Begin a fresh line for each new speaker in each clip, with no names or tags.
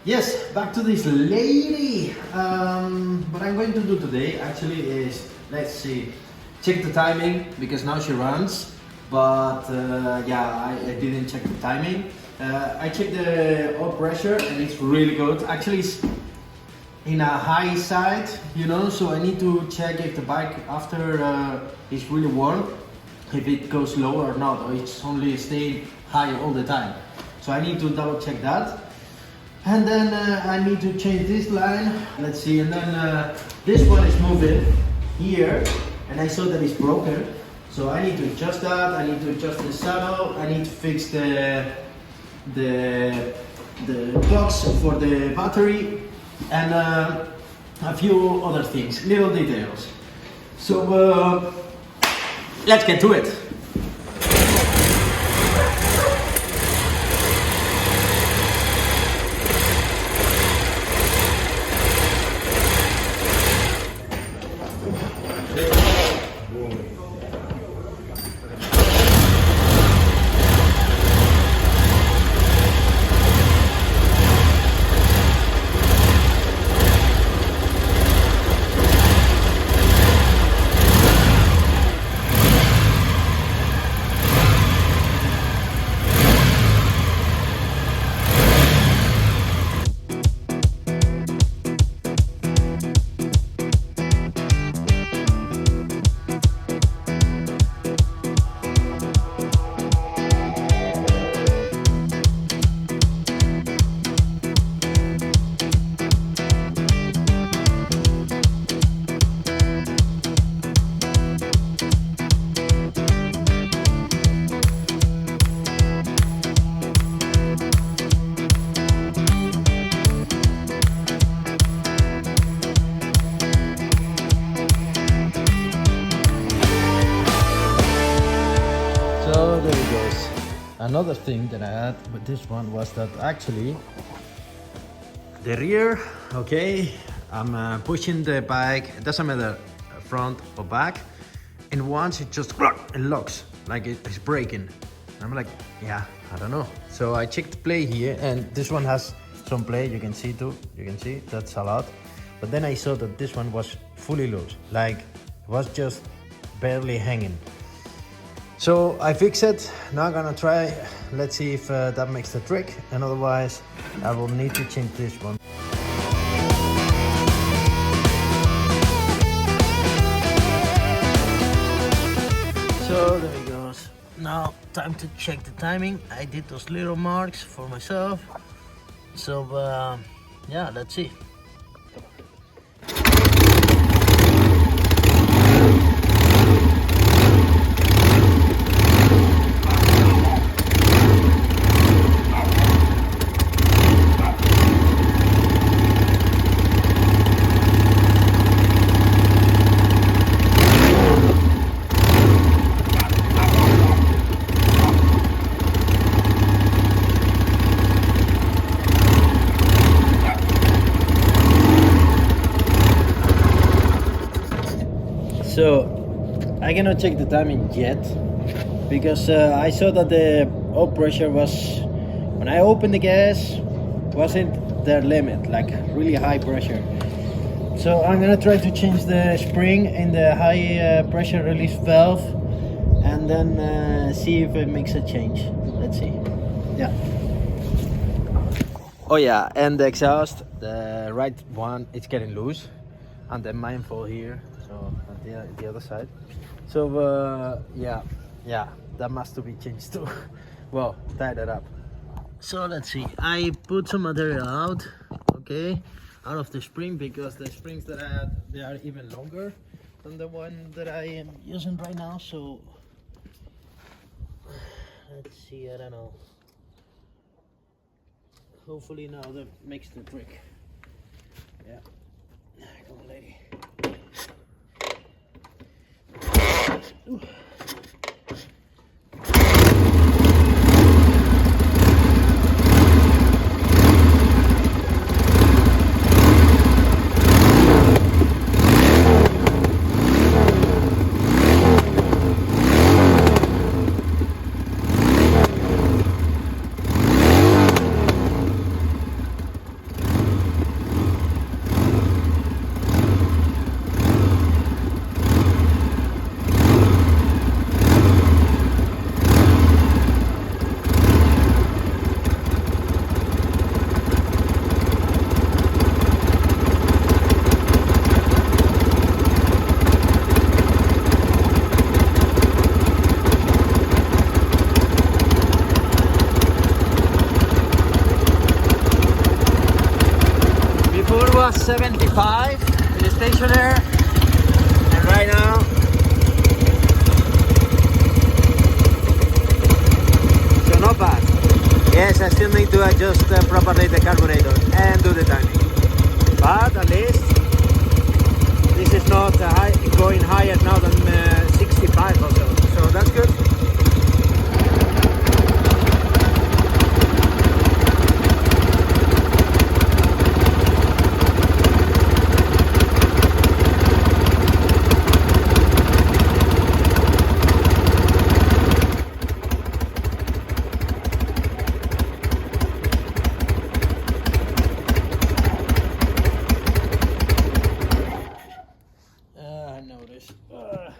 Yes, back to this lady. What I'm going to do today actually is, let's see, check the timing because now she runs. But yeah, I didn't check the timing. I checked the oil pressure and it's really good. Actually, it's in a high side, you know, so I need to check if the bike after is really warm, if it goes low or not, or it's only staying high all the time. So I need to double check that. And then I need to change this line. Let's see, and then this one is moving here, and I saw that it's broken. So I need to adjust that. I need to adjust the saddle. I need to fix the box for the battery, and a few other things, little details. So let's get to it. So there it goes. Another thing that I had with this one was that actually the rear, okay, I'm pushing the bike, it doesn't matter front or back, and once it just it locks, like it's braking. I'm like, yeah, I don't know. So I checked the play here, and this one has some play, you can see too, you can see, that's a lot. But then I saw that this one was fully loose, like it was just barely hanging. So I fixed it. Now I'm gonna try, let's see if that makes the trick, and otherwise I will need to change this one. So there it goes. Now time to check the timing. I did those little marks for myself. So yeah, let's see. So I cannot check the timing yet because I saw that the oil pressure was, when I opened the gas, wasn't their limit, like really high pressure. So I'm gonna try to change the spring in the high pressure release valve, and then see if it makes a change. Let's see. Yeah. Oh yeah, and the exhaust, the right one, it's getting loose, and the manifold here. So at the other side. So yeah, that must be changed too. Well, tie that up. So let's see. I put some material out, okay, out of the spring, because the springs that I had, they are even longer than the one that I am using right now. So let's see. I don't know. Hopefully now that makes the trick. Yeah. Come on, lady. Ooh. to adjust properly the carburetor and do the timing. But at least this is not going higher now than 65 or so that's good.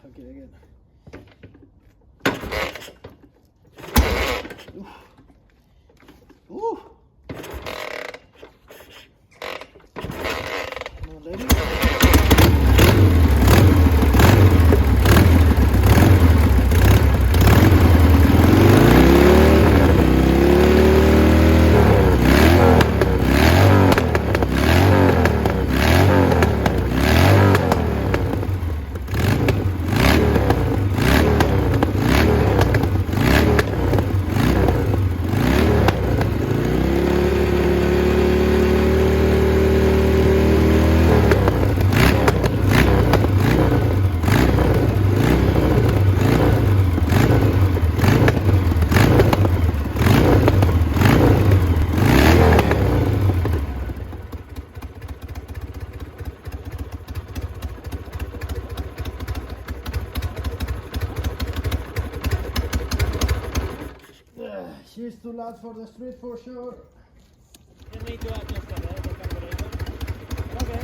Okay, again. Ooh. Come on, lady. She's too loud for the street for sure. You need to adjust the carburetor. Okay.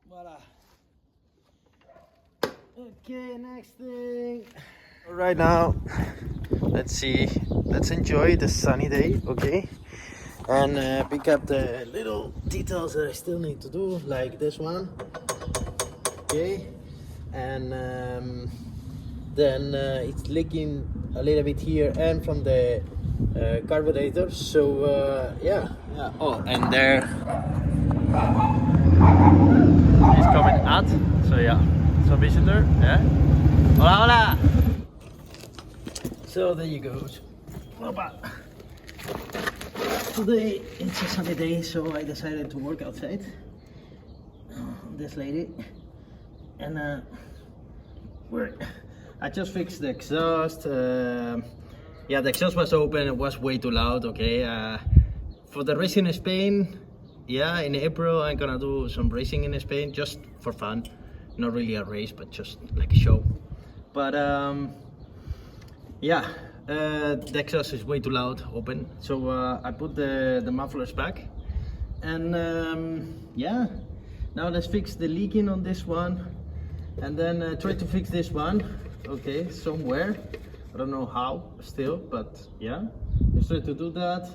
Voila. Okay, next thing. Right now, let's see. Let's enjoy the sunny day, okay? And pick up the little details that I still need to do, like this one, okay, and then it's leaking a little bit here and from the carburetor, so yeah. Oh, and there it's coming out, so yeah, some visitor, yeah, hola hola, so there you go. Opa. Today it's a sunny day, so I decided to work outside. This lady, and I just fixed the exhaust. Yeah, the exhaust was open. It was way too loud. Okay, for the racing in Spain, yeah, in April I'm gonna do some racing in Spain just for fun, not really a race, but just like a show. But yeah. The exhaust is way too loud open, so I put the mufflers back, and yeah, now let's fix the leaking on this one, and then try to fix this one, okay, somewhere, I don't know how still, but yeah, let's try to do that,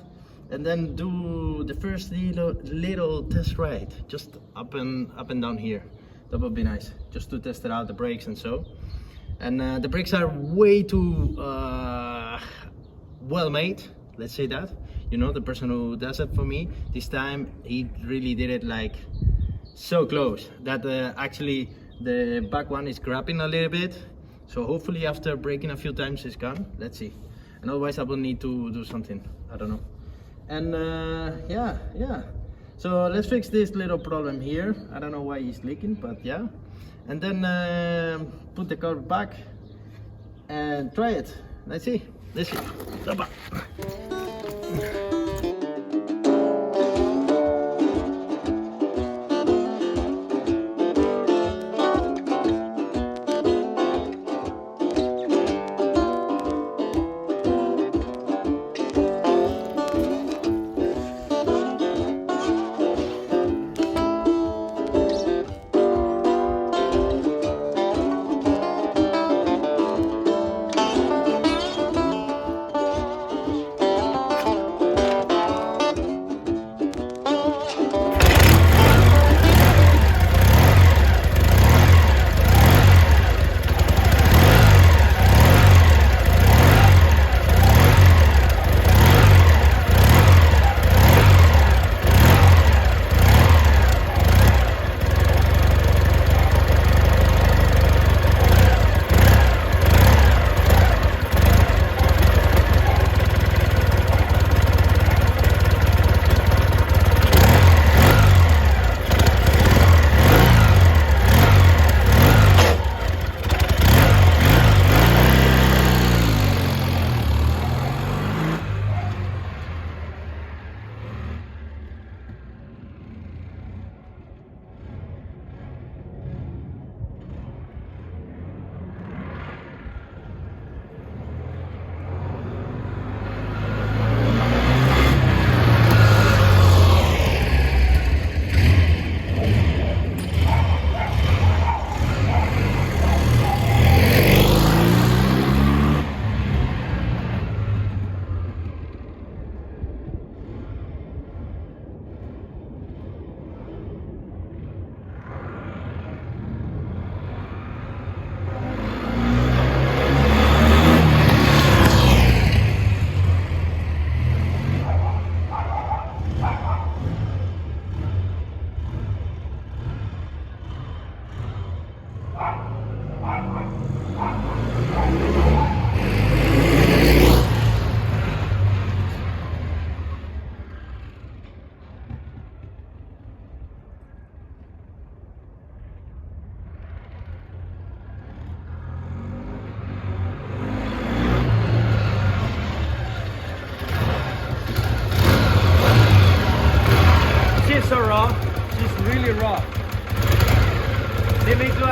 and then do the first little test ride, just up and down here. That would be nice, just to test it out, the brakes and so. And the brakes are way too well made, let's say that. You know, the person who does it for me this time, he really did it like so close that actually the back one is grabbing a little bit. So hopefully after braking a few times it's gone. Let's see. And otherwise I will need to do something, I don't know. And yeah. So let's fix this little problem here. I don't know why it's leaking, but yeah. And then put the car back and try it. Let's see. Opa.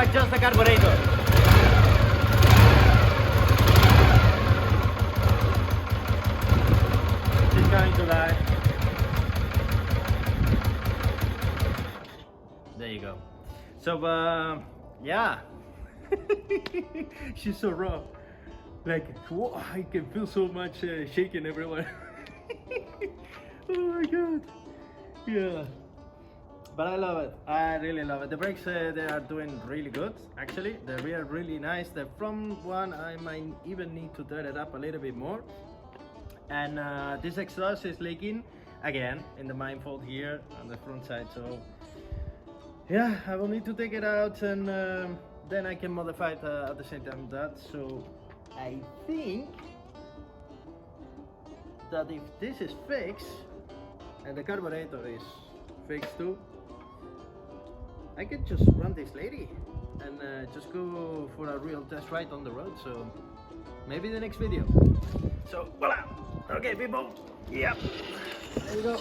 adjust the carburetor. She's going to die. There you go. So yeah. She's so raw. Like, whoa, I can feel so much shaking everywhere. Oh my god. Yeah. But I love it. I really love it. The brakes, they are doing really good. Actually, the rear really nice. The front one, I might even need to turn it up a little bit more. And this exhaust is leaking again in the manifold here on the front side. So yeah, I will need to take it out, and then I can modify it at the same time that. So I think that if this is fixed and the carburetor is fixed too, I can just run this lady and just go for a real test ride on the road. So maybe the next video. So voila. Okay people, yeah, there you go.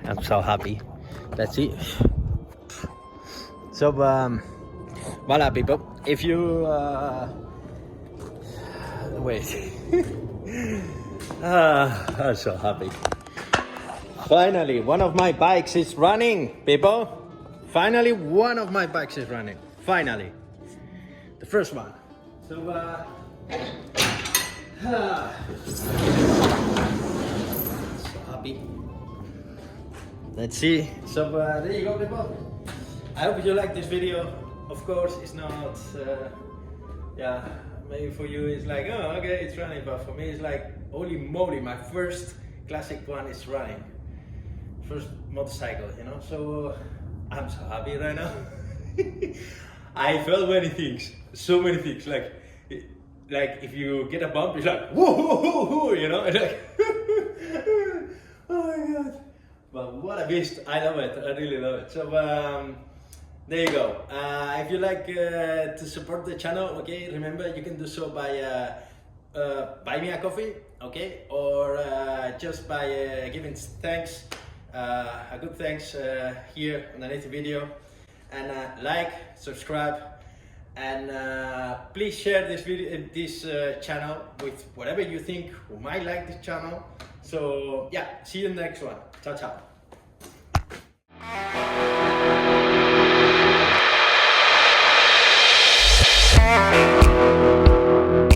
I'm so happy. Let's see. So voila people, if you wait. I'm so happy. Finally one of my bikes is running, people. Finally one of my bikes is running. Finally the first one. So so happy. Let's see. So there you go people. I hope you like this video. Of course it's not yeah, maybe for you it's like, oh okay, it's running, but for me it's like, holy moly, my first classic one is running. First motorcycle, you know, so I'm so happy right now. I felt many things, so many things, like if you get a bump, it's like, whoa, whoa, whoa, whoa, you know, and like, oh my god. But what a beast, I love it, I really love it. So there you go. If you like to support the channel, okay, remember you can do so by buy me a coffee, okay, or just by giving thanks, a good thanks here underneath the video, and like, subscribe, and please share this video, this channel with whatever you think who might like this channel. So yeah, see you in the next one. Ciao ciao.